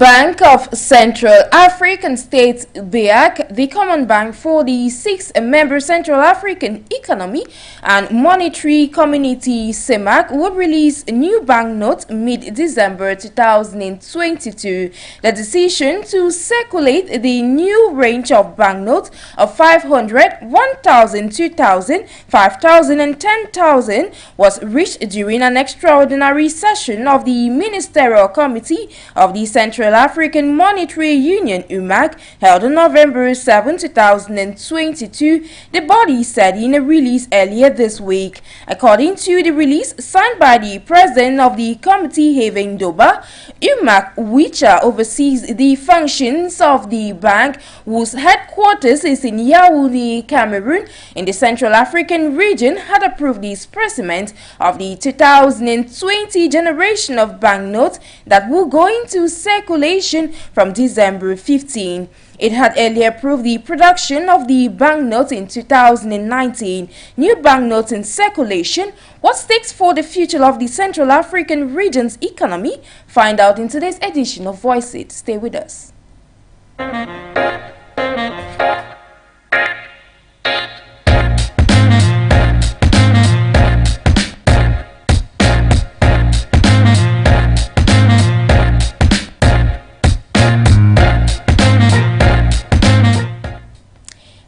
Bank of Central African States (BEAC), the common bank for the 6-member Central African Economy and Monetary Community (CEMAC), will release new banknotes mid-December 2022. The decision to circulate the new range of banknotes of 500, 1,000, 2,000, 5,000 and 10,000 was reached during an extraordinary session of the Ministerial Committee of the Central African Monetary Union (CEMAC) held on November 7, 2022, the body said in a release earlier this week. According to the release signed by the president of the committee, Haven Doba, CEMAC, which oversees the functions of the bank, whose headquarters is in Yaoundé, Cameroon, in the Central African region, had approved the specimen of the 2020 generation of banknotes that will go into circulation from December 15. It had earlier approved the production of the banknotes in 2019. New banknotes in circulation. What stakes for the future of the Central African region's economy? Find out in today's edition of Voice It. Stay with us.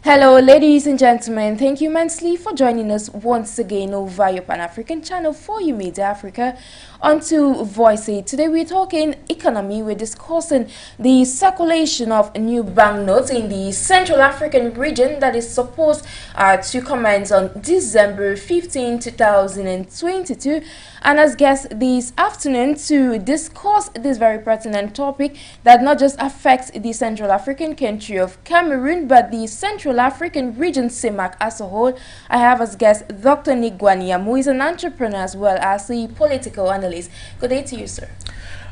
Hello ladies and gentlemen, thank you immensely for joining us once again over your Pan-African channel for you Media Africa onto Voice It. Today we're talking economy. We're discussing the circulation of new banknotes in the Central African region that is supposed to commence on December 15, 2022. And as guests this afternoon to discuss this very pertinent topic that not just affects the Central African country of Cameroon but the Central African region CEMAC as a whole, I have as guest Dr. Nick Gwaniam, who is an entrepreneur as well as a political analyst. Good day to you, sir.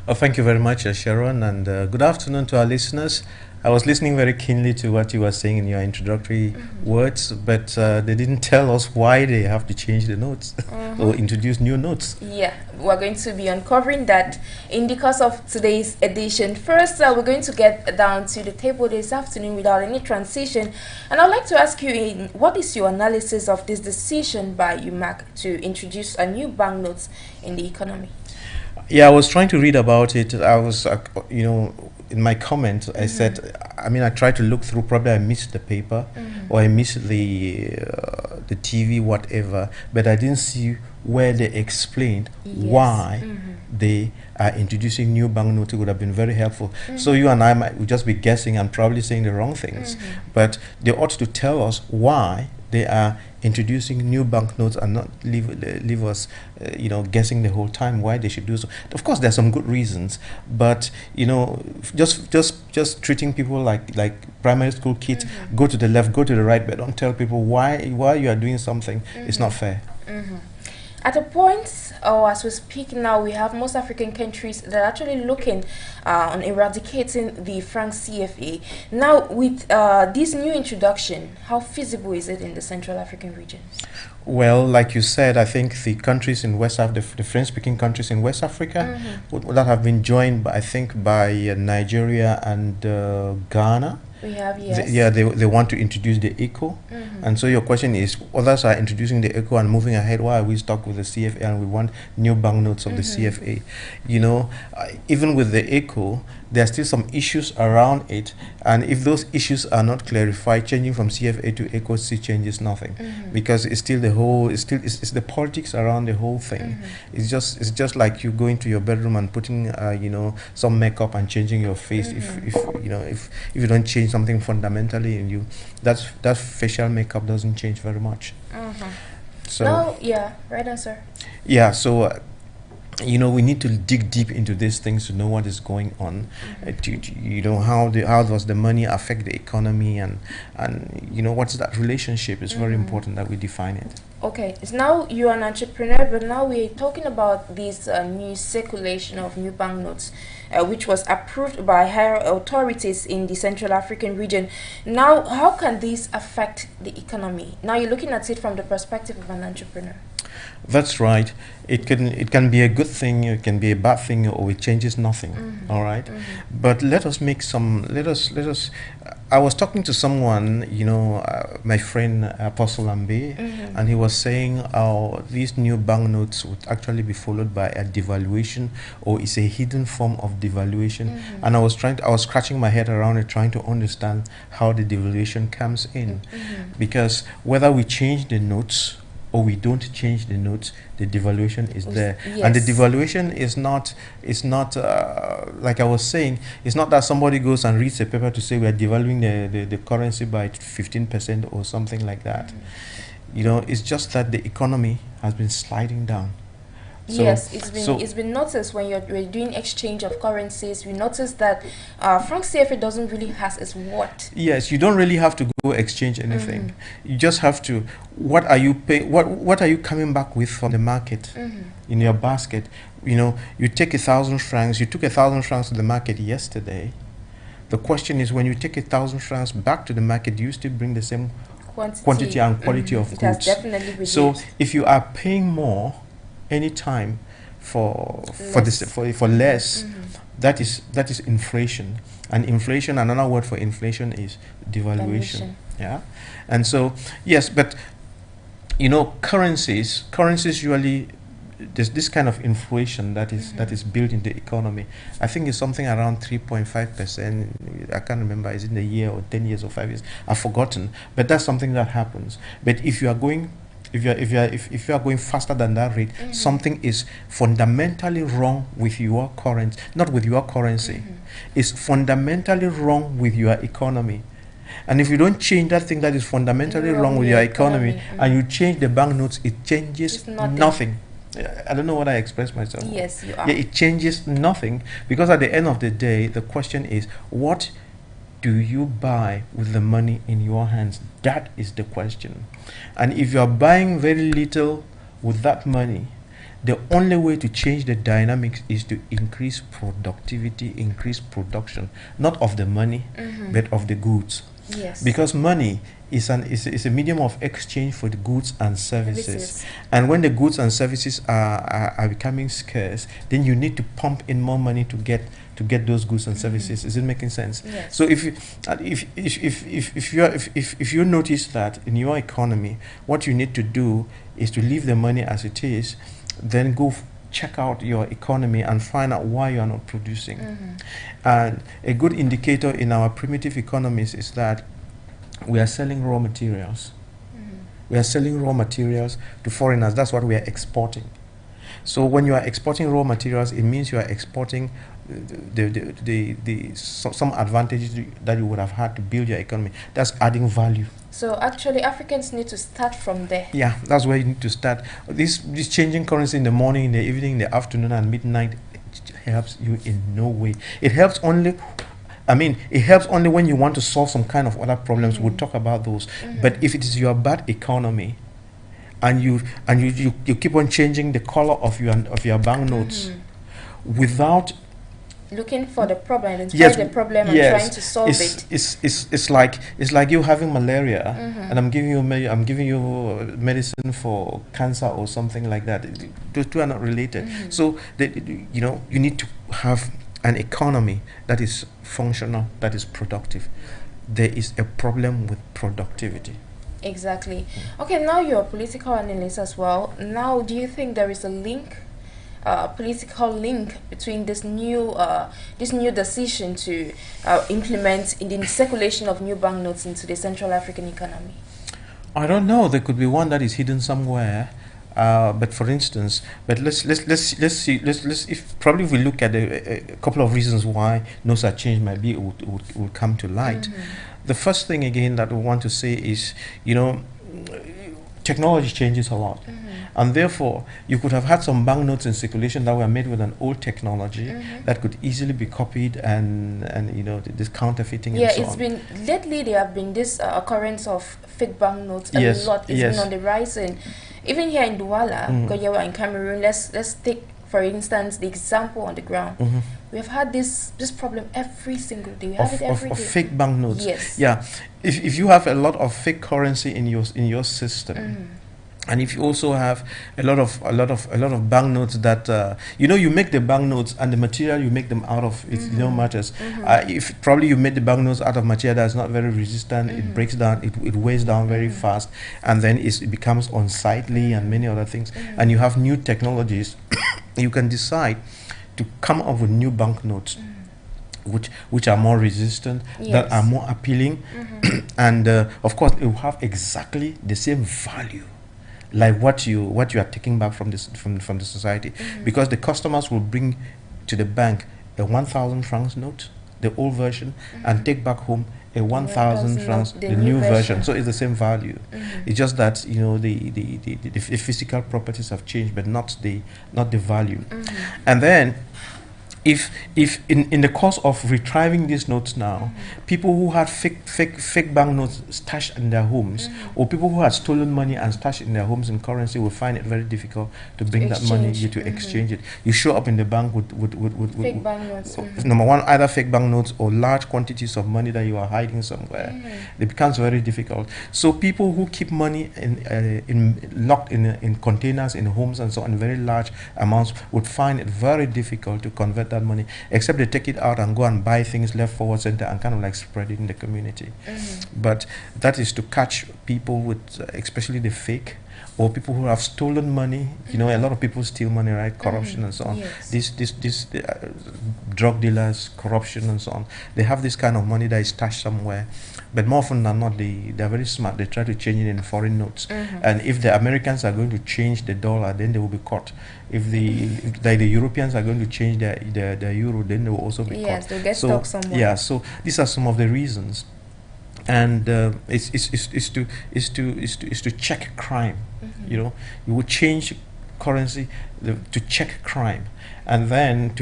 Thank you very much, Sharon, and good afternoon to our listeners. I was listening very keenly to what you were saying in your introductory words, but they didn't tell us why they have to change the notes or introduce new notes. Yeah, we're going to be uncovering that in the course of today's edition. First, we're going to get down to the table this afternoon without any transition. And I'd like to ask you, what is your analysis of this decision by CEMAC to introduce a new banknotes in the economy? Yeah, I was trying to read about it. I was, in my comment, I said, I tried to look through, probably I missed the paper or I missed the TV, whatever, but I didn't see where they explained why they are introducing new banknotes. It would have been very helpful. So you and I would just be guessing and probably saying the wrong things, but they ought to tell us why they are introducing new banknotes and not leave us, guessing the whole time why they should do so. Of course, there's some good reasons, but just treating people like primary school kids, go to the left, go to the right, but don't tell people why you are doing something. It's not fair. At a point, or as we speak now, we have most African countries that are actually looking on eradicating the franc CFA. Now, with this new introduction, how feasible is it in the Central African region? Well, like you said, I think the countries in West Africa, the French-speaking countries in West Africa, that have been joined, by Nigeria and Ghana. We have, yes. They want to introduce the ECO. And so your question is, others are introducing the ECO and moving ahead. Why are we stuck with the CFA and we want new banknotes of the CFA? Even with the ECO, there are still some issues around it. And if those issues are not clarified, changing from CFA to ECO still changes nothing. Because it's still it's the politics around the whole thing. It's just like you go into your bedroom and putting some makeup and changing your face. If you don't change something fundamentally in you, that facial makeup doesn't change very much. So right answer. Yeah, so we need to dig deep into these things to know what is going on. How does the money affect the economy, and what's that relationship? It's very important that we define it. Okay, so now you're an entrepreneur, but now we're talking about this new circulation of new banknotes, which was approved by higher authorities in the Central African region. Now, how can this affect the economy? Now you're looking at it from the perspective of an entrepreneur. That's right. It can be a good thing, it can be a bad thing, or it changes nothing. All right. But let us make some. Let us. I was talking to someone, my friend Apostle Ambe, and he was saying, these new banknotes would actually be followed by a devaluation, or it's a hidden form of devaluation. And I was scratching my head around it, trying to understand how the devaluation comes in, because whether we change the notes or we don't change the notes, the devaluation is there. Yes. And the devaluation is not like I was saying, it's not that somebody goes and reads a paper to say we are devaluing the currency by 15% or something like that. It's just that the economy has been sliding down. So, yes, it's been noticed when we're doing exchange of currencies. We notice that franc CFA doesn't really has its worth. Yes, you don't really have to go exchange anything. You just have to. What are you pay? What are you coming back with from the market in your basket? You take 1,000 francs. You took 1,000 francs to the market yesterday. The question is, when you take 1,000 francs back to the market, do you still bring the same quantity and quality of goods? It has definitely reduced. So if you are paying more any time for less, that is inflation. And inflation, another word for inflation is devaluation. Yeah. And so yes, but currencies usually, there's this kind of inflation that is built in the economy. I think it's something around 3.5%. I can't remember, is it in a year or 10 years or 5 years? I've forgotten. But that's something that happens. But if you are going faster than that rate, something is fundamentally wrong with your currency, not with your currency. It's fundamentally wrong with your economy. And if you don't change that thing that is fundamentally wrong with your economy, and you change the banknotes, it changes nothing. I don't know what I expressed myself. Yes, you are. Yeah, it changes nothing, because at the end of the day, the question is, what do you buy with the money in your hands? That is the question. And if you are buying very little with that money, the only way to change the dynamics is to increase productivity, increase production, not of the money, but of the goods. Yes. Because money is a medium of exchange for the goods and services. And when the goods and services are becoming scarce, then you need to pump in more money to get those goods and services. Is it making sense? Yes. So if you notice that in your economy, what you need to do is to leave the money as it is, then go check out your economy and find out why you are not producing. And a good indicator in our primitive economies is that we are selling raw materials. We are selling raw materials to foreigners. That's what we are exporting. So when you are exporting raw materials, it means you are exporting some advantages that you would have had to build your economy. That's adding value. So actually, Africans need to start from there. Yeah, that's where you need to start. This changing currency in the morning, in the evening, in the afternoon, and midnight, it helps you in no way. It helps only. It helps only when you want to solve some kind of other problems. We'll talk about those. But if it is your bad economy, and you keep on changing the color of your banknotes without looking for the problem, identifying the problem and trying to solve it. It's like you having malaria, and I'm giving you medicine for cancer or something like that. Those two are not related. So you need to have an economy that is functional, that is productive. There is a problem with productivity. Exactly. Okay, now you're a political analyst as well. Now, do you think there is a link, political link between this new decision to implement in the circulation of new banknotes into the Central African economy? I don't know. There could be one that is hidden somewhere. But for instance, let's see. If we look at a couple of reasons why notes are changed, maybe it would come to light. The first thing again that we want to say is, technology changes a lot. And therefore, you could have had some banknotes in circulation that were made with an old technology that could easily be copied and this counterfeiting and so on. Lately there have been this occurrence of fake banknotes a lot. It's been on the rise, and even here in Douala, Goyewa in Cameroon, let's take for instance the example on the ground. We have had this problem every single day. We have it every day. Of fake banknotes. Yes. Yeah. If you have a lot of fake currency in your system, And if you also have a lot of banknotes that you make the banknotes and the material you make them out of, it matters. If probably you made the banknotes out of material that's not very resistant, it breaks down, it weighs down very fast, and then it becomes unsightly and many other things. And you have new technologies, you can decide to come up with new banknotes which are more resistant, that are more appealing, and of course it will have exactly the same value like what you are taking back from this from the society, because the customers will bring to the bank a 1,000 francs note, the old version, and take back home a 1,000 francs, the new version. So it's the same value. It's just that the physical properties have changed, but not the value. And then if in the course of retrieving these notes now, people who had fake banknotes stashed in their homes, or people who had stolen money and stashed in their homes in currency, will find it very difficult to bring that money to exchange it. You show up in the bank with fake banknotes. Number one, either fake banknotes or large quantities of money that you are hiding somewhere. It becomes very difficult. So people who keep money locked in containers in homes and so on, very large amounts, would find it very difficult to convert that money, except they take it out and go and buy things left, forward, center, and kind of like spread it in the community. But that is to catch people with especially the fake, or people who have stolen money. A lot of people steal money, right? Corruption and so on. This drug dealers, corruption and so on, they have this kind of money that is stashed somewhere. But more often than not, they're very smart. They try to change it in foreign notes. And if the Americans are going to change the dollar, then they will be caught. If the Europeans are going to change their euro, then they will also be caught. Yes, they'll get stuck somewhere. Yeah, so these are some of the reasons. And it's to check crime. You will change currency to check crime, and then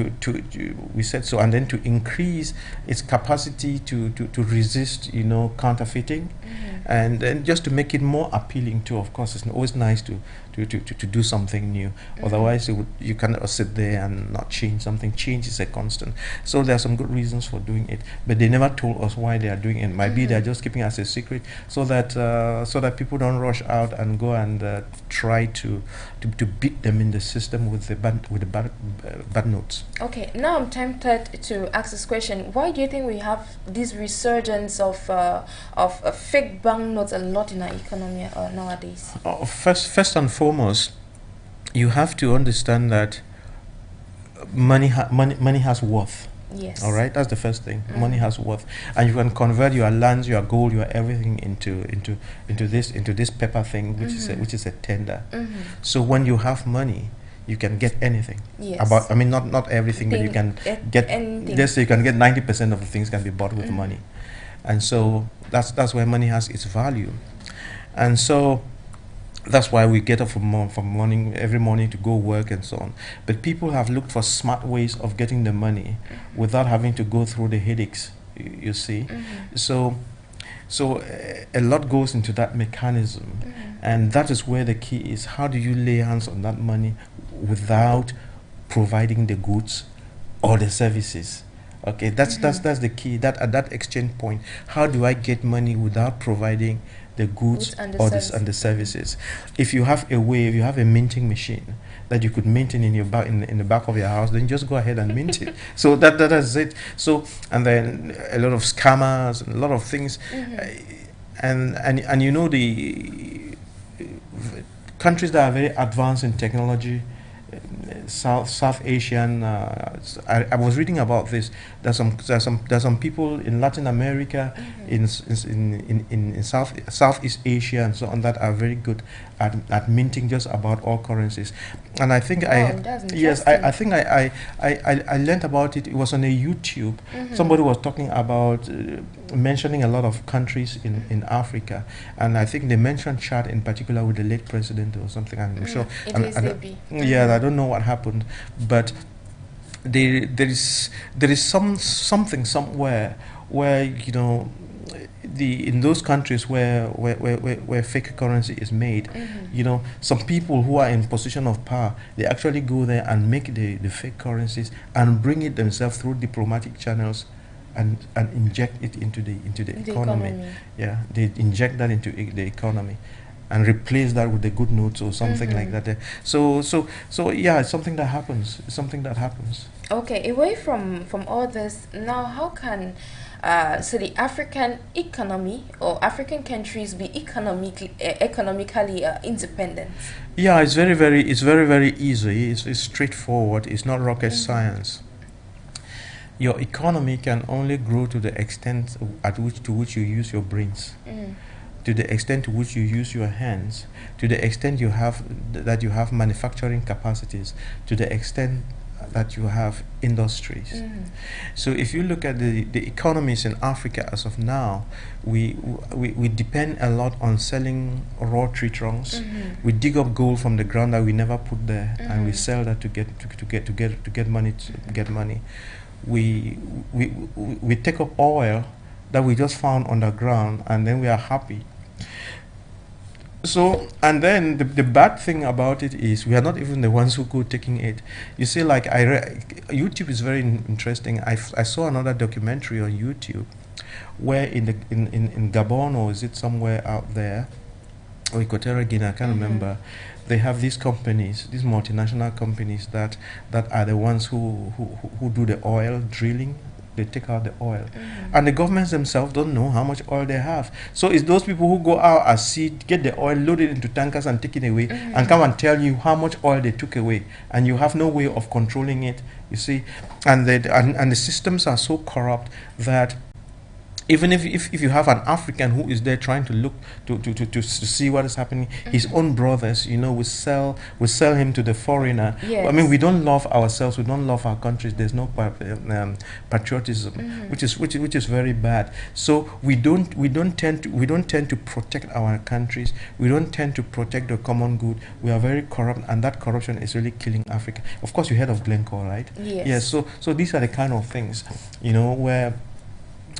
we said so, and then to increase its capacity to resist counterfeiting, and then just to make it more appealing too. Of course, it's always nice to do something new. Otherwise you cannot sit there and not change something. Change is a constant. So there are some good reasons for doing it, but they never told us why they are doing it. Might be they're just keeping it as a secret so that people don't rush out and go and try to beat them in the system with the bad notes. Okay, now I'm tempted to ask this question: why do you think we have this resurgence of fake banknotes a lot in our economy nowadays? First and foremost, you have to understand that money has worth. Yes. All right, that's the first thing. Money has worth, and you can convert your lands, your gold, your everything into this paper thing, which is a tender. So when you have money, you can get anything. Yes. Not everything, but you can get anything. Let's say you can get 90% of the things can be bought with money, and so that's where money has its value, and so that's why we get up every morning to go work and so on. But people have looked for smart ways of getting the money without having to go through the headaches. You see, so a lot goes into that mechanism, and that is where the key is. How do you lay hands on that money without providing the goods or the services? Okay, that's the key. That at that exchange point, how do I get money without providing the goods and the services? If you have a minting machine that you could mint in the back of your house, then just go ahead and mint it. So that is it. So, and then a lot of scammers and a lot of things, and the countries that are very advanced in technology, South Asian. I was reading about this. There's some people in Latin America, in Southeast Asia and so on, that are very good at minting just about all currencies. And I think I learned about it. It was on a YouTube. Somebody was talking about mentioning a lot of countries in Africa, and I think they mentioned Chad in particular with the late president or something. I'm sure. I don't know what happened, but there is something somewhere where in those countries where fake currency is made, some people who are in position of power, they actually go there and make the fake currencies and bring it themselves through diplomatic channels and inject it into the economy. Yeah, they inject that into the economy. and replace that with the good notes or something like that. So yeah, it's something that happens. It's something that happens. Okay, away from all this, now how can so the African economy or African countries be economically independent? Yeah, it's very very easy. It's straightforward. It's not rocket science. Your economy can only grow to the extent to which you use your brains, to the extent to which you use your hands, to the extent that you have manufacturing capacities, to the extent that you have industries. So if you look at the economies in Africa as of now, we depend a lot on selling raw tree trunks. We dig up gold from the ground that we never put there, and we sell that to get money. We take up oil that we just found underground, and then we are happy. So, and then the bad thing about it is we are not even the ones who go taking it. You see, like YouTube is very interesting. I saw another documentary on YouTube where in Gabon, or is it somewhere out there, or Equatorial Guinea, I can't remember. They have these companies, these multinational companies that are the ones who do the oil drilling. They take out the oil, and the governments themselves don't know how much oil they have. So it's those people who go out at sea, get the oil, load it into tankers and take it away, and come and tell you how much oil they took away, and you have no way of controlling it. You see, and the systems are so corrupt that even if you have an African who is there trying to look to see what is happening, his own brothers, will sell him to the foreigner. Yes. I mean, we don't love ourselves, we don't love our countries. There's no patriotism, which is very bad. So we don't tend to protect our countries. We don't tend to protect the common good. We are very corrupt, and that corruption is really killing Africa. Of course, you heard of Glencore, right? Yes. Yes. So these are the kind of things, where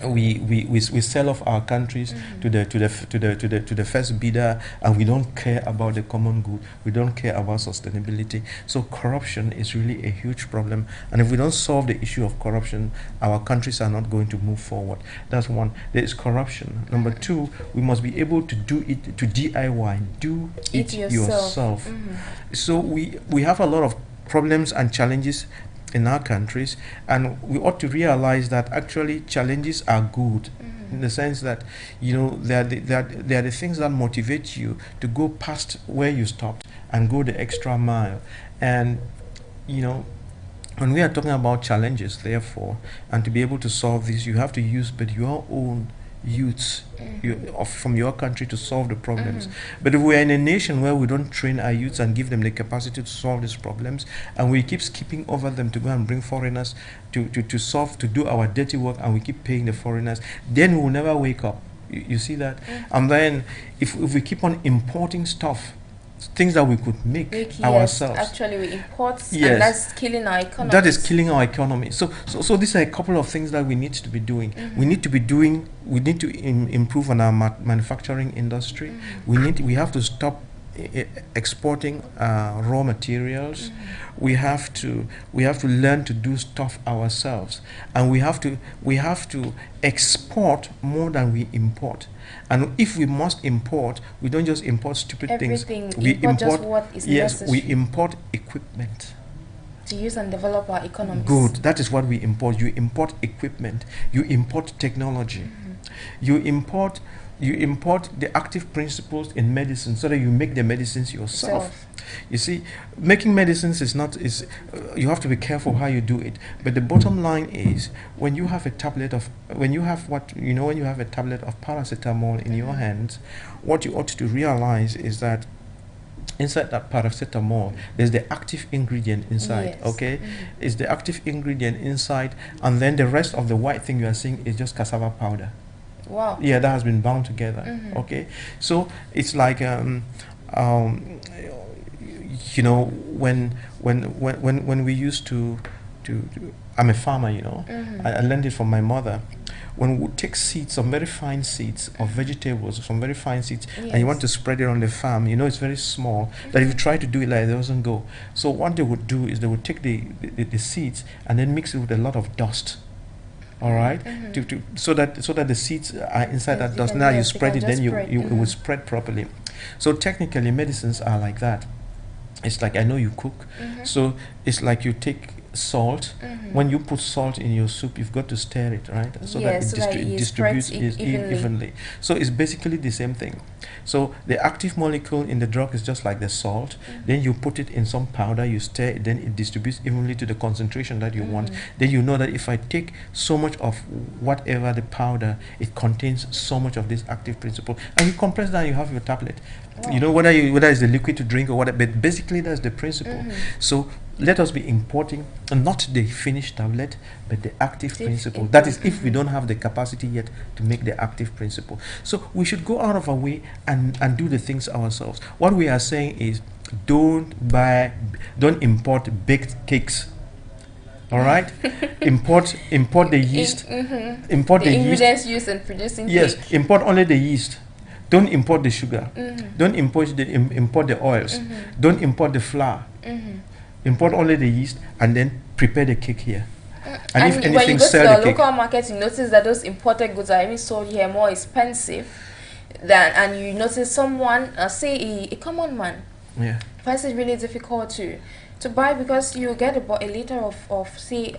we sell off our countries to the first bidder, and we don't care about the common good. We don't care about sustainability. So corruption is really a huge problem, and if we don't solve the issue of corruption, our countries are not going to move forward. That's one. There is corruption. Number two, we must be able to do it, to DIY, do it yourself. So we have a lot of problems and challenges in our countries, and we ought to realize that actually challenges are good, in the sense that they are the things that motivate you to go past where you stopped and go the extra mile. And when we are talking about challenges, therefore, and to be able to solve these, you have to use your own youths from your country to solve the problems. But if we're in a nation where we don't train our youths and give them the capacity to solve these problems, and we keep skipping over them to go and bring foreigners to do our dirty work, and we keep paying the foreigners, then we will never wake up. You see that? And then if we keep on importing stuff, things that we could make ourselves. Actually, we import, yes, and that's killing our economy. That is killing our economy. So these are a couple of things that we need to be doing. We need to improve on our manufacturing industry. We have to stop exporting raw materials. We have to learn to do stuff ourselves, and we have to export more than we import. And if we must import, we don't just import stupid things. We import just what is necessary. We import equipment to use and develop our economies. Good. That is what we import. You import equipment. You import technology. You import the active principles in medicine, so that you make the medicines yourself. You see, making medicines you have to be careful how you do it. But the bottom line is, when you have a tablet of paracetamol in your hands, what you ought to realize is that inside that paracetamol, there's the active ingredient inside. Yes. Okay, it's the active ingredient inside, and then the rest of the white thing you are seeing is just cassava powder. Wow. Yeah, that has been bound together. Okay, so it's like when we used to I'm a farmer, I learned it from my mother. When we would take seeds, some very fine seeds of vegetables, some very fine seeds, yes, and you want to spread it on the farm, it's very small, that if you try to do it, like, it doesn't go. So what they would do is they would take the seeds and then mix it with a lot of dust. all right, so that the seeds are inside that dust. Now you spread it, then it will spread properly. So technically, medicines are like that. It's like, I know you cook, so it's like you take salt. When you put salt in your soup, you've got to stir it, right, so that it distributes evenly. So it's basically the same thing. So the active molecule in the drug is just like the salt. Then you put it in some powder, you stir it, then it distributes evenly to the concentration that you want. Then you know that if I take so much of whatever the powder, it contains so much of this active principle, and you compress that, you have your tablet. Wow. You know, whether it's the liquid to drink or whatever, but basically that's the principle. So let us be importing not the finished tablet, but the active principle. That is, if we don't have the capacity yet to make the active principle. So we should go out of our way and do the things ourselves. What we are saying is, don't import baked cakes. All right, import the yeast. Import the ingredients used in producing yes, cake. import only the yeast. Don't import the sugar. Don't import the oils. Don't import the flour. Import only the yeast, and then prepare the cake here. And if anything, when you go sell to the local market, you notice that those imported goods are even sold here more expensive than, and you notice someone, say a common man, finds it really difficult to buy, because you get a liter of say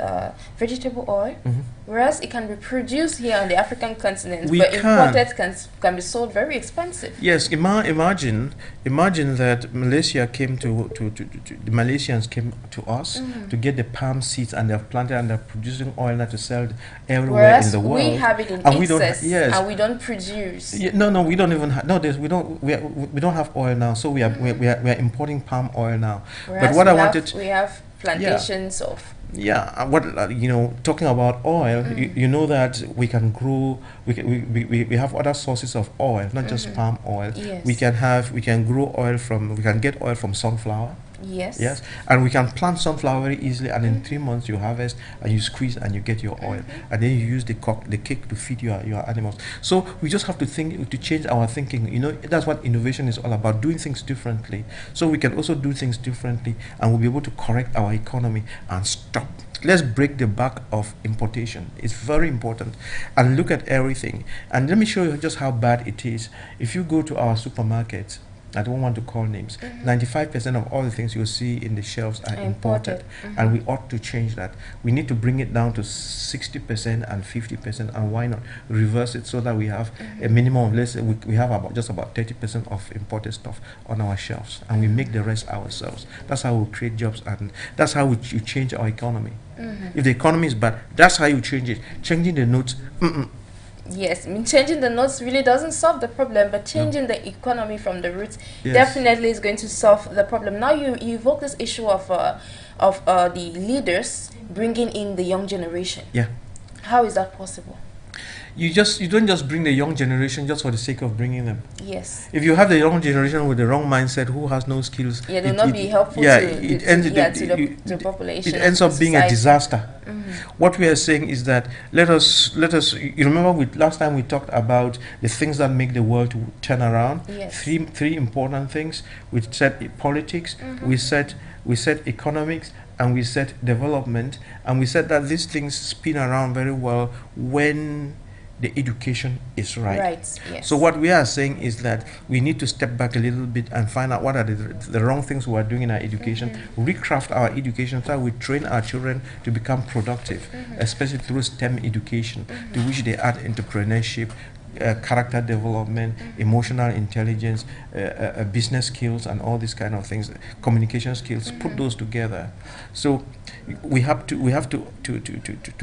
vegetable oil, whereas it can be produced here on the African continent, but imported can be sold very expensive. Yes, imagine that Malaysia came the Malaysians came to us to get the palm seeds, and they've planted and they're producing oil now to sell everywhere whereas in the world. We have it in excess, and we don't produce. No, we don't even have. No, we don't have oil now, so we are importing palm oil now. Whereas but what we have plantations of. Talking about oil, you know that we can grow. We have other sources of oil, not just palm oil. Yes. We can grow oil from. We can get oil from sunflower. Yes. And we can plant sunflower very easily, and in 3 months you harvest and you squeeze and you get your oil, and then you use the cake to feed your animals. So we just have to change our thinking. You know, that's what innovation is all about, doing things differently. So we can also do things differently, and we'll be able to correct our economy and stop. Let's break the back of importation. It's very important, and look at everything. And let me show you just how bad it is. If you go to our supermarkets, I don't want to call names. 95% of all the things you'll see in the shelves are imported. And we ought to change that. We need to bring it down to 60% and 50%, and why not reverse it so that we have a minimum of, let's say we have just about 30% of imported stuff on our shelves, and we make the rest ourselves. That's how we create jobs, and that's how you change our economy. If the economy is bad, that's how you change it. Changing the notes, Yes, I mean, changing the notes really doesn't solve the problem, but changing the economy from the roots definitely is going to solve the problem. Now you evoke this issue of the leaders bringing in the young generation. Yeah. How is that possible? You don't just bring the young generation just for the sake of bringing them. Yes. If you have the young generation with the wrong mindset, who has no skills, it will not be helpful to the population. It ends up being a disaster. What we are saying is that let us. You remember last time we talked about the things that make the world turn around. Yes. Three important things. We said politics. We said economics, and we said development, and we said that these things spin around very well when the education is right. Yes. So what we are saying is that we need to step back a little bit and find out what are the wrong things we are doing in our education, recraft our education so we train our children to become productive, especially through STEM education, to which they add entrepreneurship, character development, emotional intelligence, business skills, and all these kind of things, communication skills. Put those together. So we have to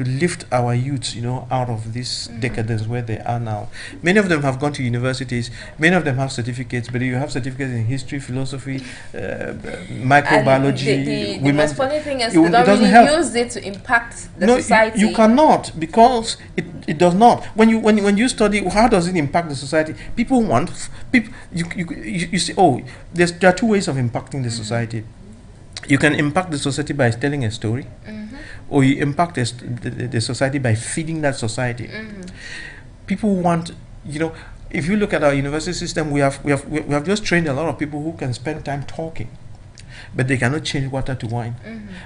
lift our youths, out of this decadence where they are now. Many of them have gone to universities. Many of them have certificates, but you have certificates in history, philosophy, microbiology. The most funny thing is they don't really use it to impact the society. You cannot, because it does not. When you study, how does it impact the society? You see, there are two ways of impacting the society. You can impact the society by telling a story, or you impact the society by feeding that society. People want, if you look at our university system, we have just trained a lot of people who can spend time talking, but they cannot change water to wine.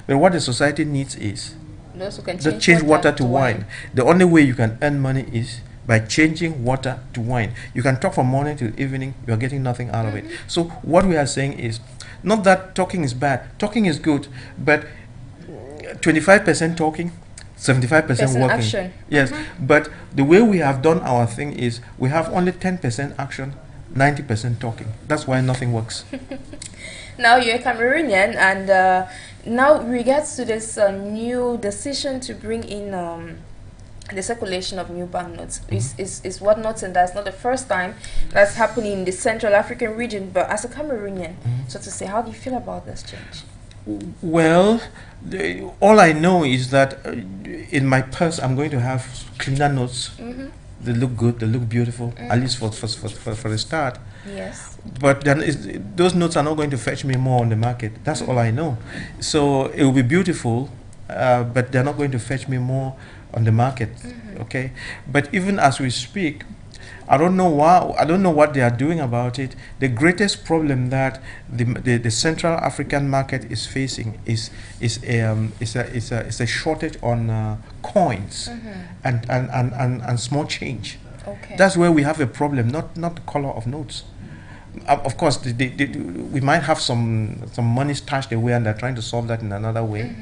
But what the society needs is Those who can change water to wine. The only way you can earn money is by changing water to wine. You can talk from morning till evening, you are getting nothing out of it. So what we are saying is, not that talking is bad, talking is good, but 25% talking, 75% working. Action. Yes, but the way we have done our thing is we have only 10% action, 90% talking. That's why nothing works. Now you're Cameroonian, and now regards to this new decision to bring in the circulation of new banknotes is what not, and that's not the first time that's happening in the Central African region. But as a Cameroonian, so to say, how do you feel about this change? Well, all I know is that in my purse I'm going to have cleaner notes. They look good, they look beautiful, at least for the start. Yes. But then those notes are not going to fetch me more on the market. That's all I know. So it will be beautiful, but they're not going to fetch me more on the market. Okay. But even as we speak, I don't know why. I don't know what they are doing about it. The greatest problem that the Central African market is facing is a shortage on coins and small change. Okay. That's where we have a problem, not the color of notes. Of course, we might have some money stashed away, and they're trying to solve that in another way.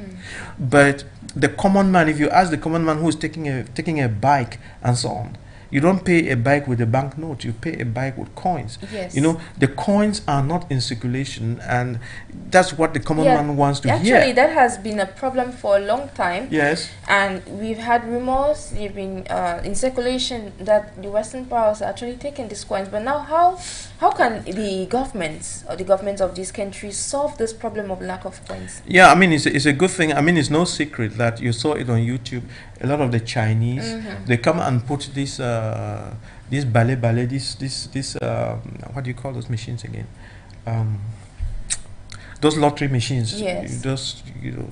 But the common man, if you ask the common man who's taking a bike and so on, you don't pay a bike with a banknote. You pay a bike with coins. Yes. You know, the coins are not in circulation, and that's what the common man wants to hear. Actually, that has been a problem for a long time. Yes. And we've had rumors, they've been in circulation, that the Western powers are actually taking these coins. But now, how can the governments or the governments of these countries solve this problem of lack of coins? Yeah, I mean, it's a good thing. I mean, it's no secret that you saw it on YouTube. A lot of the Chinese, they come and put this ballet, what do you call those machines again? Those lottery machines. Yes. You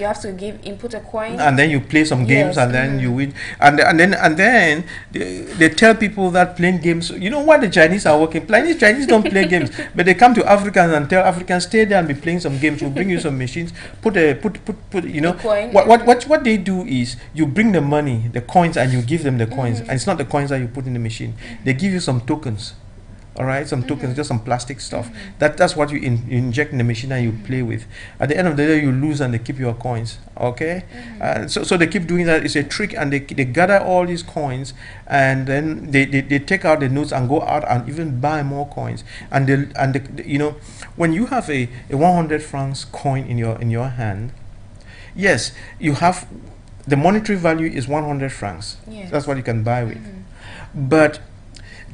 have to input a coin, and then you play some games, and then you win. And then they tell people that playing games. You know what the Chinese are working? Chinese don't play games, but they come to Africans and tell Africans, stay there and be playing some games. We'll bring you some machines. Put you know, coin. What they do is you bring the money, the coins, and you give them the coins. And it's not the coins that you put in the machine. They give you some tokens. All right, some tokens, just some plastic stuff. That's what you inject in the machine and you play with. At the end of the day, you lose and they keep your coins. Okay, so they keep doing that. It's a trick, and they gather all these coins, and then they take out the notes and go out and even buy more coins. And you know, when you have a 100 francs coin in your hand, yes, you have the monetary value is 100 francs. Yes. That's what you can buy with, but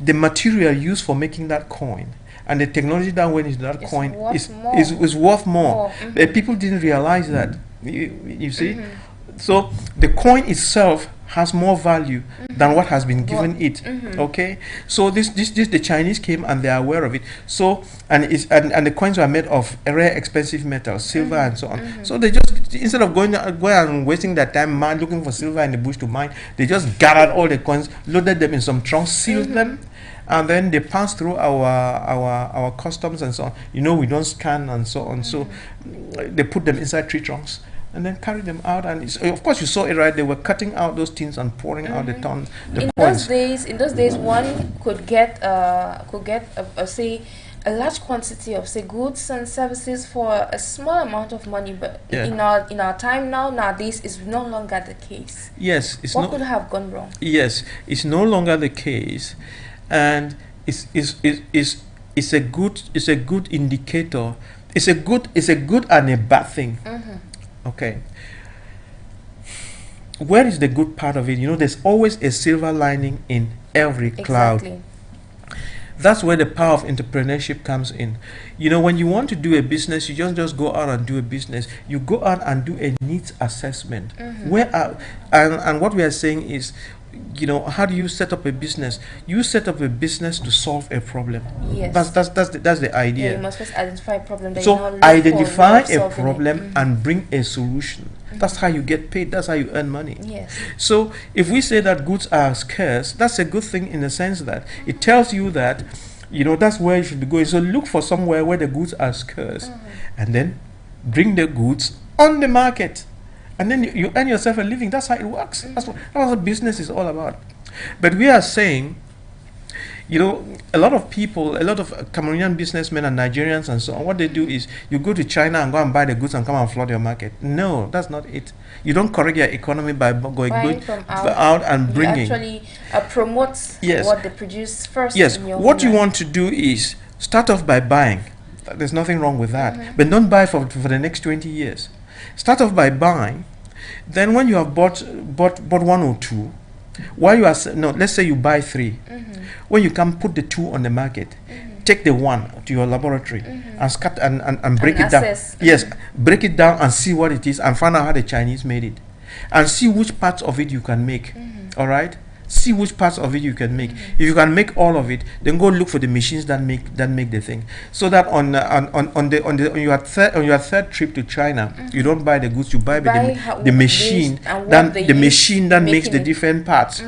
the material used for making that coin and the technology that went into that coin is worth more. People didn't realize that. You see? So the coin itself has more value than what has been given it. Okay? So this the Chinese came and they are aware of it. So and the coins were made of a rare expensive metal, silver and so on. So they just, instead of going and wasting their time looking for silver in the bush to mine, they just gathered all the coins, loaded them in some trunks, sealed them, and then they pass through our customs and so on. You know, we don't scan and so on. So they put them inside tree trunks and then carry them out. And of course, you saw it, right? They were cutting out those tins and pouring out the coins. In those days, one could get say a large quantity of say goods and services for a small amount of money. But in our time nowadays, is no longer the case. Yes, what could have gone wrong? Yes, it's no longer the case. And it's a good indicator. It's a good and a bad thing. Okay. Where is the good part of it? You know, there's always a silver lining in every cloud. That's where the power of entrepreneurship comes in. You know, when you want to do a business, you just go out and do a business. You go out and do a needs assessment. And what we are saying is, you know, how do you set up a business? You set up a business to solve a problem. Yes. That's the idea. Yeah, you must first identify a problem. So identify a problem and bring a solution. That's how you get paid. That's how you earn money. Yes. So if we say that goods are scarce, that's a good thing in the sense that it tells you that, you know, that's where you should be going. So look for somewhere where the goods are scarce, and then bring the goods on the market. and then you earn yourself a living. That's how it works. That's what business is all about. But we are saying, you know, a lot of people, a lot of Cameroonian businessmen and Nigerians and so on, what they do is you go to China and go and buy the goods and come and flood your market. No, that's not it. You don't correct your economy by going from out and bringing. You actually promote what they produce first. Yes, what you want to do is start off by buying. There's nothing wrong with that. But don't buy for the next 20 years. Start off by buying. Then when you have bought one or two, while you are, no, let's say you buy three. When you come put the two on the market, take the one to your laboratory and scat and break it down. Yes, break it down and see what it is and find out how the Chinese made it. And see which parts of it you can make. All right? See which parts of it you can make. If you can make all of it, then go look for the machines that make the thing. So that on your third trip to China, you don't buy the goods, you buy the machine that makes the different parts.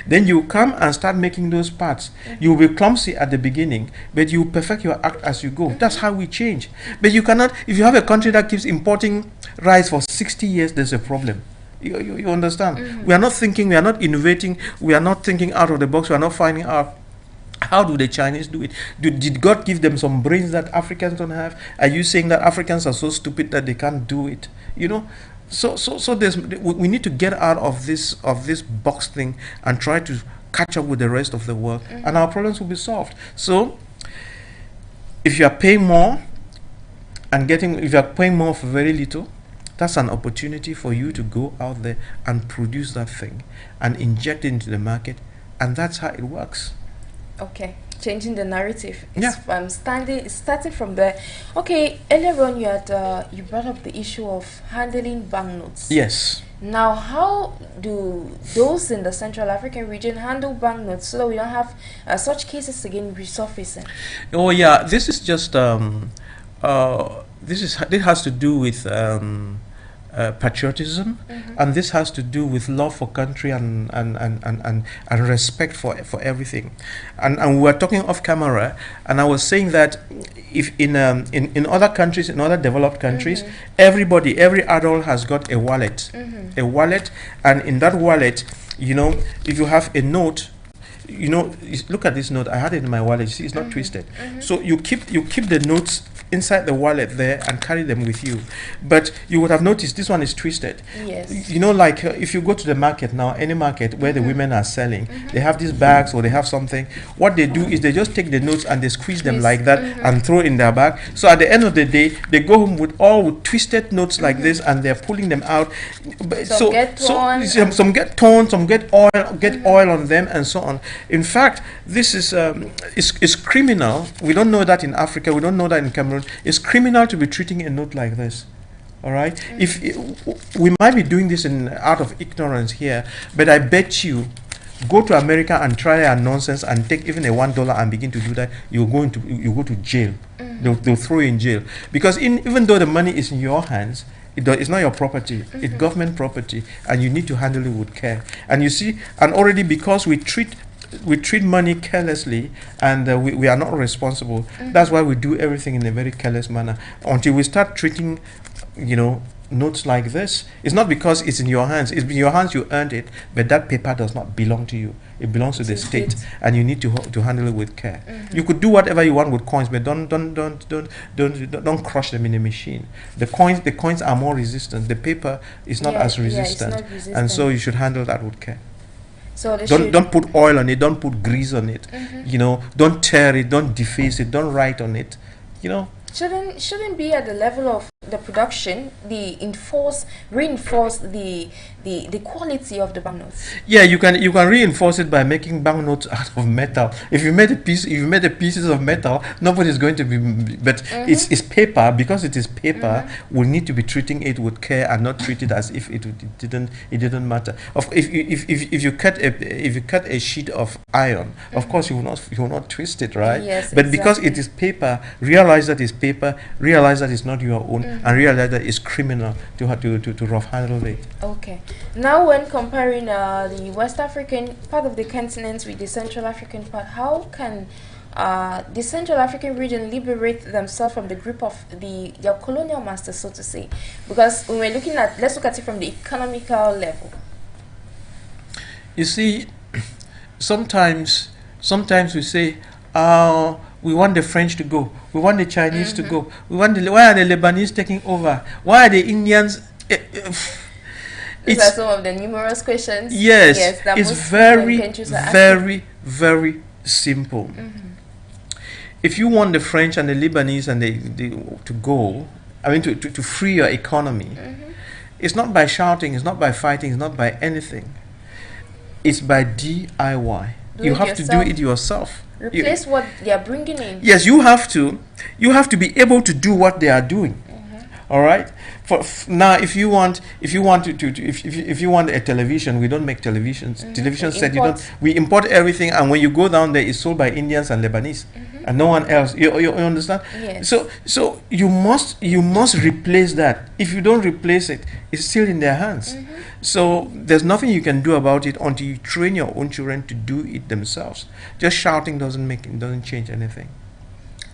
Then you come and start making those parts. You will be clumsy at the beginning, but you perfect your act as you go. That's how we change. But you cannot, if you have a country that keeps importing rice for 60 years, there's a problem. You understand? We are not thinking, we are not innovating, we are not thinking out of the box, we are not finding out how do the Chinese do it. Did God give them some brains that Africans don't have? Are you saying that Africans are so stupid that they can't do it? You know, so we need to get out of this box thing and try to catch up with the rest of the world, and our problems will be solved. So if you are paying more and if you are paying more for very little, that's an opportunity for you to go out there and produce that thing and inject it into the market, and that's how it works. Okay, changing the narrative. Starting from there. Okay, earlier on you brought up the issue of handling banknotes. Yes. Now, how do those in the Central African region handle banknotes so that we don't have such cases again resurfacing? Oh yeah, this is just this has to do with patriotism, and this has to do with love for country and respect for everything. And we were talking off camera, and I was saying that if in other countries, in other developed countries, every adult has got a wallet, and in that wallet, you know, if you have a note, you know, look at this note. I had it in my wallet. You see, it's not twisted. So you keep the notes inside the wallet there and carry them with you. But you would have noticed this one is twisted. Yes. You know, like if you go to the market now, any market where the women are selling, they have these bags or they have something. What they do is they just take the notes and they squeeze them like that and throw in their bag. So at the end of the day, they go home with twisted notes like this, and they're pulling them out. Some get torn, some get oil on them, and so on. In fact, this is criminal. We don't know that in Africa. We don't know that in Cameroon. It's criminal to be treating a note like this. All right. We might be doing this out of ignorance here, but I bet you, go to America and try a nonsense and take even a $1 and begin to do that, you go to jail. They'll throw you in jail, because even though the money is in your hands, it's not your property. It's government property, and you need to handle it with care. And you see, and already because we treat money carelessly, and we are not responsible. That's why we do everything in a very careless manner until we start treating, you know, notes like this. It's not because it's in your hands. It's in your hands, you earned it, but that paper does not belong to you. It belongs to the state, and you need to handle it with care. You could do whatever you want with coins, but don't crush them in a machine. The coins are more resistant. The paper is not as resistant, it's not resistant, and so you should handle that with care. So don't put oil on it, don't put grease on it, you know, don't tear it, don't deface it, don't write on it, you know. Shouldn't be at the level of the production, reinforce the quality of the banknotes. Yeah, you can reinforce it by making banknotes out of metal. If you made the pieces of metal, nobody's going to be. But it's paper. Because it is paper, we need to be treating it with care and not treat it as if it didn't matter. If you cut a sheet of iron, of course you will not twist it, right? Yes, but exactly. Because it is paper, realize that it's paper. Realize that it's not your own. and realize that it's criminal to have to rough handle it. Okay. Now, when comparing the West African part of the continent with the Central African part, how can the Central African region liberate themselves from the grip of their colonial masters, so to say? Because when we're looking at, let's look at it from the economical level. You see, sometimes we say, we want the French to go, we want the Chinese to go, we want why are the Lebanese taking over? Why are the Indians? These are some of the numerous questions. Yes, that it's very simple. If you want the French and the Lebanese and to go, I mean to free your economy, it's not by shouting, it's not by fighting, it's not by anything. It's by DIY. You have to do it yourself. Replace what they are bringing in. Yes, you have to be able to do what they are doing. All right. Now, if you want a television, we don't make televisions. Television said we import everything, and when you go down there, it's sold by Indians and Lebanese, and no one else. You understand? Yes. So you must replace that. If you don't replace it, it's still in their hands. So there's nothing you can do about it until you train your own children to do it themselves. Just shouting doesn't change anything.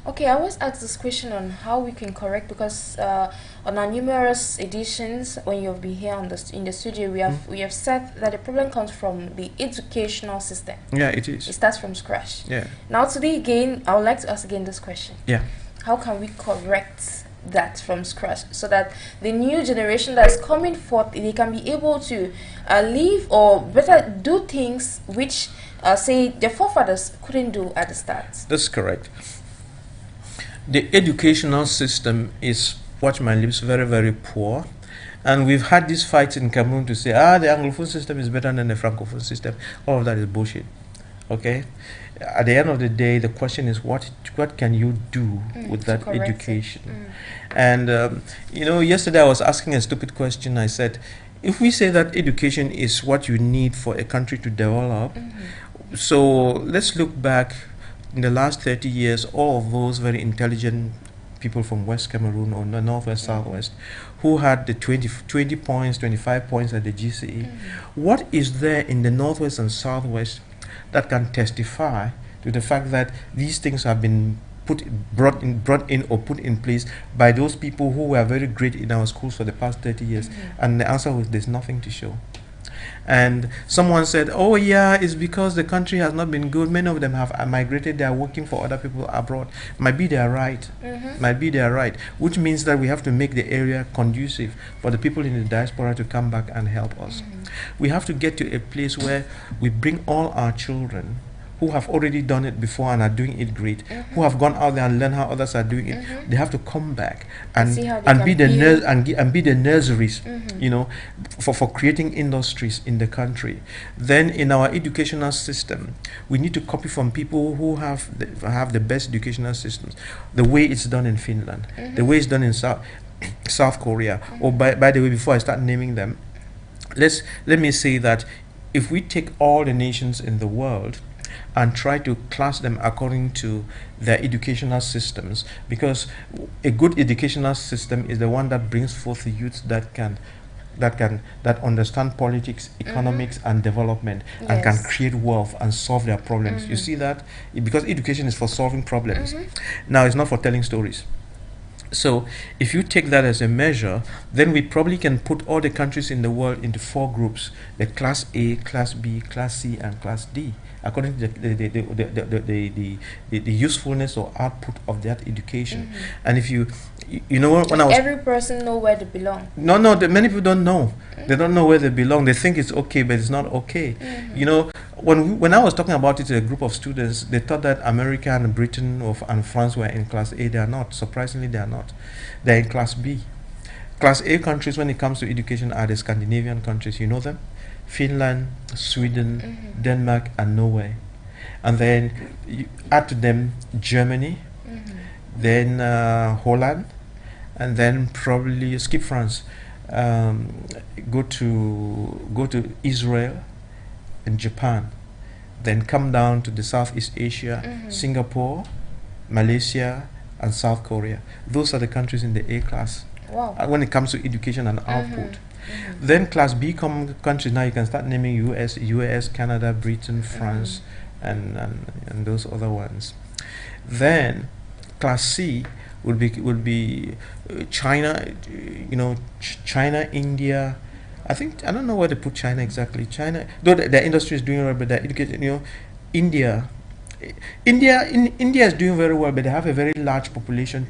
Okay, I was asked this question on how we can correct, because on our numerous editions, when you've been here in the studio, we have said that the problem comes from the educational system. Yeah, it is. It starts from scratch. Yeah. Now today again, I would like to ask again this question. Yeah. How can we correct that from scratch so that the new generation that's coming forth, they can be able to live or better do things which say their forefathers couldn't do at the start? That's correct. The educational system is, watch my lips, very, very poor. And we've had these fights in Cameroon to say, the Anglophone system is better than the Francophone system. All of that is bullshit. Okay? At the end of the day, the question is, what can you do with that education? And, yesterday I was asking a stupid question. I said, if we say that education is what you need for a country to develop, so let's look back. In the last 30 years, all of those very intelligent people from West Cameroon or the Northwest, Southwest, who had the 20 points, 25 points at the GCE, what is there in the Northwest and Southwest that can testify to the fact that these things have been brought in or put in place by those people who were very great in our schools for the past 30 years? And the answer was there's nothing to show. And someone said, oh yeah, it's because the country has not been good. Many of them have migrated. They are working for other people abroad. Might be they are right. Might be they are right. Which means that we have to make the area conducive for the people in the diaspora to come back and help us. We have to get to a place where we bring all our children who have already done it before and are doing it great, who have gone out there and learned how others are doing it. They have to come back and be the nurseries, for creating industries in the country. Then in our educational system, we need to copy from people who have the best educational systems. The way it's done in Finland, the way it's done in South Korea. Or by the way, before I start naming them, let me say that if we take all the nations in the world and try to class them according to their educational systems, because a good educational system is the one that brings forth the youths that understand politics, economics, and development, and can create wealth and solve their problems. You see that? Because education is for solving problems. Now, it's not for telling stories. So if you take that as a measure, then we probably can put all the countries in the world into 4 groups: the Class A, Class B, Class C, and Class D, according to the usefulness or output of that education. And if when I was, every person know where they belong. No, many people don't know. They don't know where they belong. They think it's okay, but it's not okay. When I was talking about it to a group of students, they thought that America and Britain and France were in Class A. They are not. Surprisingly, they are not. They're in Class B. Class A countries, when it comes to education, are the Scandinavian countries. You know them? Finland, Sweden, Denmark, and Norway. And then you add to them Germany, then Holland, and then probably skip France. Go to Israel and Japan, then come down to the Southeast Asia, Singapore, Malaysia, and South Korea. Those are the countries in the A class. Wow. when it comes to education and output. Then class B countries, now you can start naming US, Canada, Britain, France, and those other ones. Then class C would be China, China, India. I don't know where to put China exactly. China, though their industry is doing well, but their education, India. India is doing very well, but they have a very large population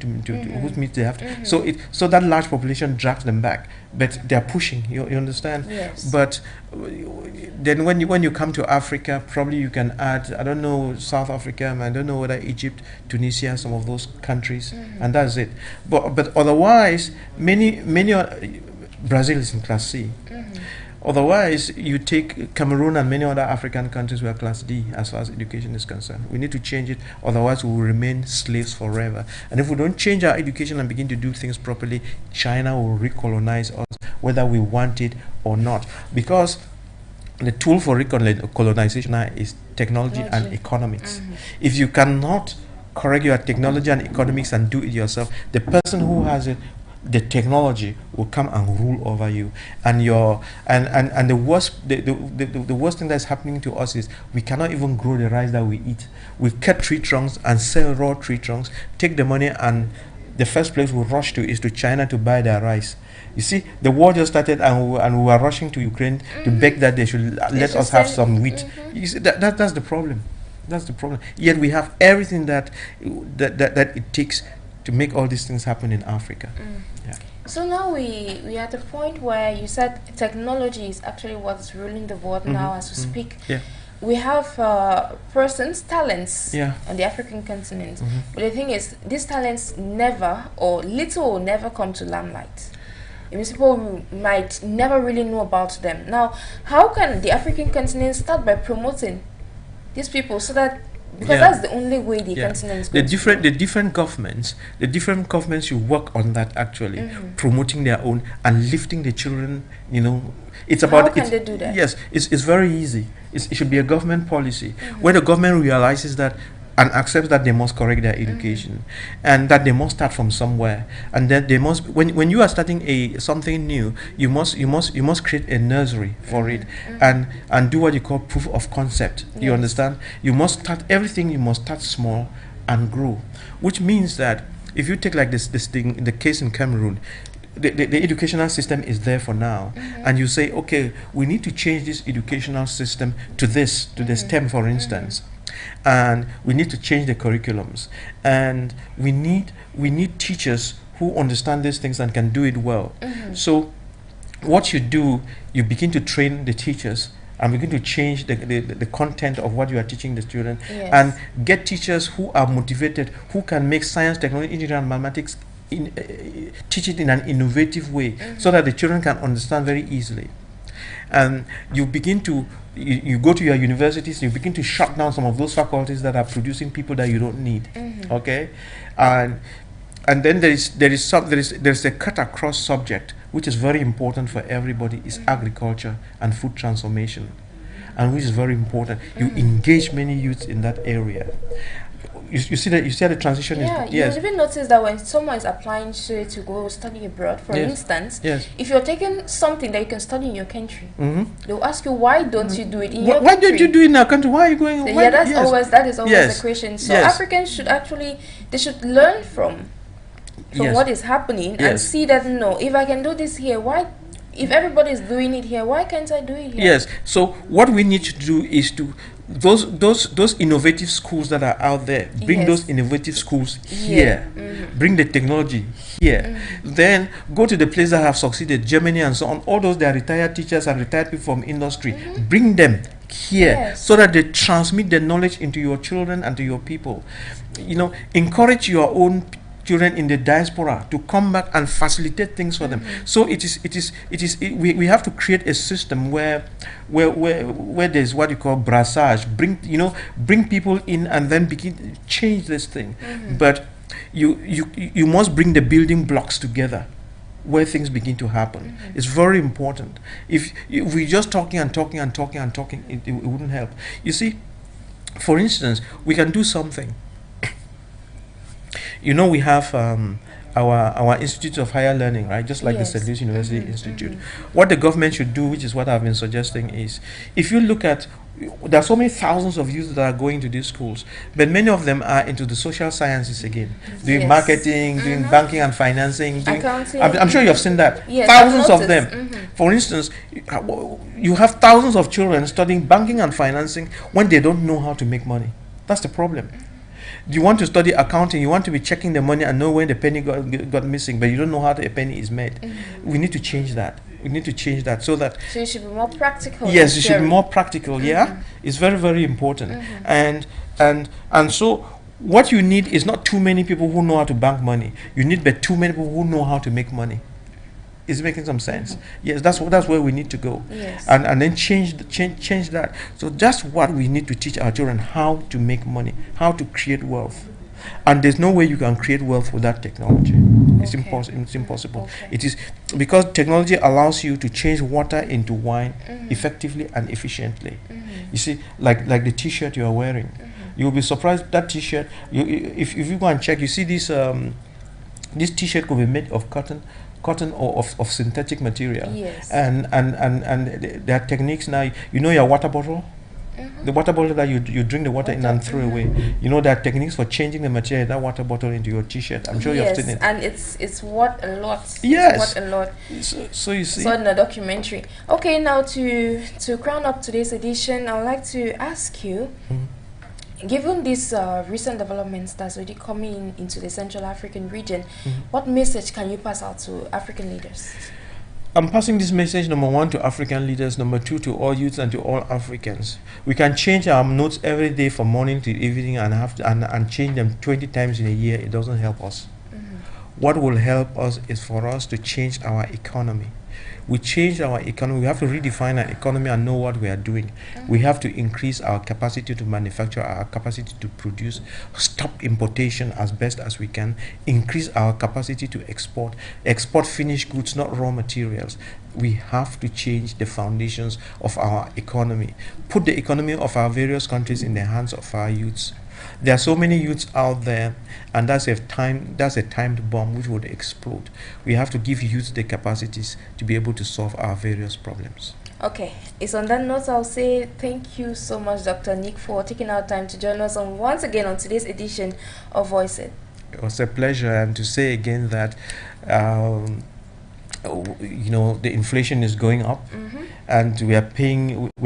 which means they have so that large population drags them back, but they are pushing. You understand? Yes. But then when you come to Africa, probably you can add, I don't know, South Africa, I don't know whether Egypt, Tunisia, some of those countries, and that's it. But otherwise, many Brazil is in class C. Otherwise, you take Cameroon and many other African countries who are class D as far as education is concerned. We need to change it, otherwise we will remain slaves forever. And if we don't change our education and begin to do things properly, China will recolonize us, whether we want it or not. Because the tool for recolonization is technology and economics. If you cannot correct your technology and economics and do it yourself, the person who has it, the technology will come and rule over you, and the worst thing that's happening to us is we cannot even grow the rice that we eat. We cut tree trunks and sell raw tree trunks, take the money, and the first place we rush to is to China to buy their rice. You see, the war just started, and we were rushing to Ukraine to beg that they should let us have some wheat. You see, that's the problem. That's the problem. Yet we have everything that it takes to make all these things happen in Africa. Yeah. So now we are at a point where you said technology is actually what's ruling the world now as we speak. Yeah. We have persons, talents on the African continent. But the thing is, these talents never or little or never come to limelight. It means people might never really know about them. Now, how can the African continent start by promoting these people so that, because that's the only way the continent is going the different governments should work on that, actually promoting their own and lifting the children. It's about, how can they do that? Yes, it's very easy. It should be a government policy where the government realizes that and accepts that they must correct their education, and that they must start from somewhere, and then they must, when you are starting something new, you must create a nursery for it, and do what you call proof of concept. You understand? You must start everything. You must start small and grow, which means that if you take like this thing, the case in Cameroon, the educational system is there for now, and you say, okay, we need to change this educational system to the STEM, for instance. And we need to change the curriculums, and we need teachers who understand these things and can do it well. So what you do, you begin to train the teachers and begin to change the content of what you are teaching the students, and get teachers who are motivated, who can make science, technology, engineering, and mathematics teach it in an innovative way, so that the children can understand very easily. And you begin to you go to your universities, you begin to shut down some of those faculties that are producing people that you don't need. Okay, and then there's a cut across subject which is very important for everybody, is agriculture and food transformation, and which is very important. You engage many youths in that area. You see the transition. You even notice that when someone is applying to go study abroad, for instance, if you're taking something that you can study in your country, they'll ask you, why don't you do it in your country? Why don't you do it in our country? Why are you going? So that is always the question. So Africans should actually, they should learn from what is happening and see that, no, if I can do this here, why? If everybody is doing it here, why can't I do it here? Yes. So what we need to do is to those innovative schools that are out there, bring those innovative schools here, bring the technology here, then go to the places that have succeeded, Germany and so on. All those, they are retired teachers and retired people from industry, bring them here, so that they transmit the knowledge into your children and to your people. Encourage your own children in the diaspora to come back and facilitate things for them. So we have to create a system where there's what you call brassage, bring people in and then begin to change this thing. But you must bring the building blocks together where things begin to happen. It's very important. If we're just talking, it wouldn't help. You see, for instance, we can do something. We have our institutes of higher learning, right? Just like the St. Louis University Institute. What the government should do, which is what I've been suggesting, is if you look at, there are so many thousands of youth that are going to these schools, but many of them are into the social sciences again, doing marketing, doing banking and financing, doing accounting. I'm sure you have seen that. Yes, thousands of them. For instance, you have thousands of children studying banking and financing when they don't know how to make money. That's the problem. You want to study accounting, you want to be checking the money and know when the penny got missing, but you don't know how the penny is made. We need to change that. We need to change that so that... So it should be more practical. Yes, it should be more practical, yeah? It's very, very important. And so what you need is not too many people who know how to bank money. You need but too many people who know how to make money. Is it making some sense? Yes, that's where we need to go. Yes. And then change that. So that's what we need to teach our children, how to make money, how to create wealth. And there's no way you can create wealth without technology. It's impossible. Okay. It is because technology allows you to change water into wine effectively and efficiently. You see, like the T-shirt you are wearing. You'll be surprised that T-shirt. If you go and check, you see this T-shirt could be made of cotton or of synthetic material. Yes. And there are techniques now. You know your water bottle. The water bottle that you drink the water in and throw away. You know, there are techniques for changing the material in that water bottle into your T-shirt. I'm sure you've seen it. And it's worth a lot. Yes. It's worth a lot. So you see. So in the documentary. Okay, now to crown up today's edition, I would like to ask you, given these recent developments that's already coming into the Central African region, what message can you pass out to African leaders? I'm passing this message, number one, to African leaders, number two, to all youths and to all Africans. We can change our notes every day from morning to evening and change them 20 times in a year. It doesn't help us. What will help us is for us to change our economy. We change our economy. We have to redefine our economy and know what we are doing. We have to increase our capacity to manufacture, our capacity to produce, stop importation as best as we can, increase our capacity to export finished goods, not raw materials. We have to change the foundations of our economy, put the economy of our various countries in the hands of our youths. There are so many youths out there, and that's a timed bomb which would explode. We have to give youth the capacities to be able to solve our various problems. Okay, it's on that note I'll say thank you so much, Dr. Nick, for taking our time to join us once again on today's edition of Voice It. It was a pleasure, and to say again that you know, the inflation is going up, and we are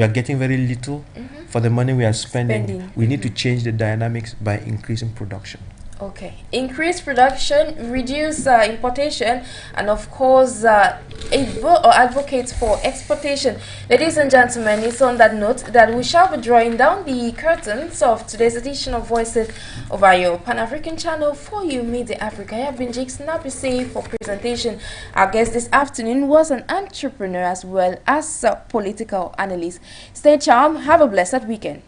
getting very little for the money we are spending. We need to change the dynamics by increasing production. Okay, increase production, reduce importation, and of course advocate for exportation. Ladies and gentlemen, it's on that note that we shall be drawing down the curtains of today's edition of Voices over your Pan-African channel for you, Media Africa. I have been Jake Snappisay for presentation. Our guest this afternoon was an entrepreneur as well as a political analyst. Stay charmed. Have a blessed weekend.